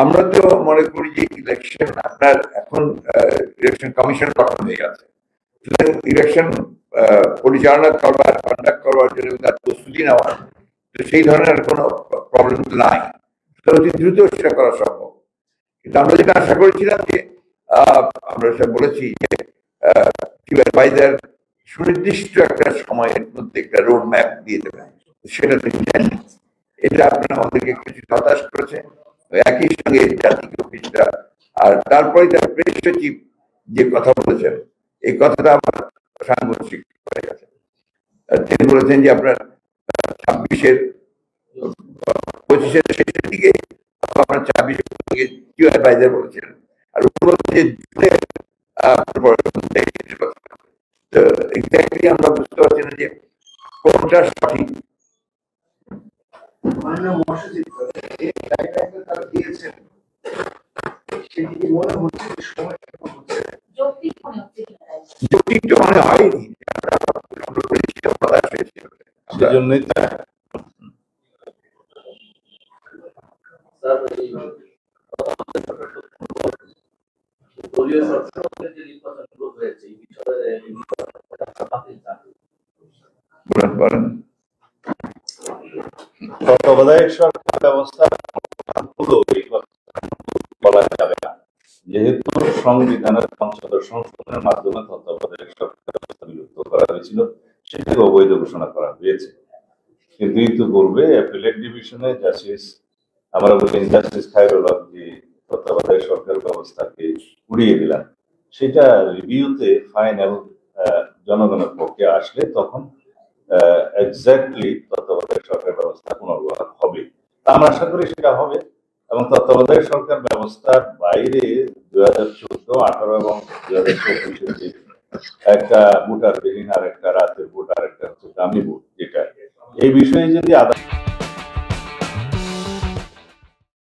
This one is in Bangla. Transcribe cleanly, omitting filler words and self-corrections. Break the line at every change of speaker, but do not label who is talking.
আমরা তো মনে করি যে ইলেকশন আপনার এখন ইলেকশন কমিশন গঠন হয়ে গেছে, ইলেকশন পরিচালনা করবার কন্ডাক্ট করবার জন্য তার প্রস্তুতি নেওয়া, তো সেই ধরনের কোনো প্রবলেম নাই, অতি দ্রুত সেটা করা সম্ভব। কিন্তু আমরা যেটা আশা করেছিলাম যে আমরা সেটা বলেছি যে সুনির্দিষ্ট একটা সময়ের মধ্যে একটা রোড ম্যাপ দিয়ে দেবেন, সেটা তো জানি। এটা আপনার আমাদেরকে কিছু হতাশ করেছে। একই সঙ্গে জাতীয় অফিসটা আর তারপরে তার প্রেস সচিব যে কথা বলেছেন, এই কথাটা আমার সাংঘর্ষিক হয়ে গেছে। তিনি বলেছেন যে আপনার 26-এর 25-এর শেষের দিকে আপনার 26-এর দিকে কিউ অ্যাডভাইজার বলেছেন, আর উপর হচ্ছে তো এক্স্যাক্টলি আমরা বুঝতে পারছি না যে কোনটা সঠিক। যৌক্তিক তো মনে হয়নি, সেজন্যই
তত্ত্বাবধায়ক সরকার ব্যবস্থা বলা যাবে না, যেহেতু সংবিধানের পঞ্চদশ সংশোধনের মাধ্যমে তত্ত্বাবধায়ক সরকার ব্যবস্থা বিলুপ্ত করা হয়েছিল, সেটাকে অবৈধ ঘোষণা করা হয়েছে। কিন্তু ইতিপূর্বে অ্যাপিলেট ডিভিশনে জাস্টিস আমরা বলি জাস্টিস খায়রুল হক যে তত্ত্বাবধায়ক সরকার ব্যবস্থাকে উড়িয়ে দিলাম, সেটা রিভিউতে ফাইনাল জনগণের পক্ষে আসলে তখন এক্স্যাক্টলি তত্ত্বাবধায়ক সরকার ব্যবস্থা পুনর্বহাল হবে। আমরা আশা করি সেটা হবে। এবং তত্ত্বাবধায়ক সরকার ব্যবস্থার বাইরে 2014, 18 এবং 2024 যে একটা ভোটার বিহীন আর একটা রাতের ভোট আর একটা হচ্ছে দামি ভোট, যেটা এই বিষয়ে যদি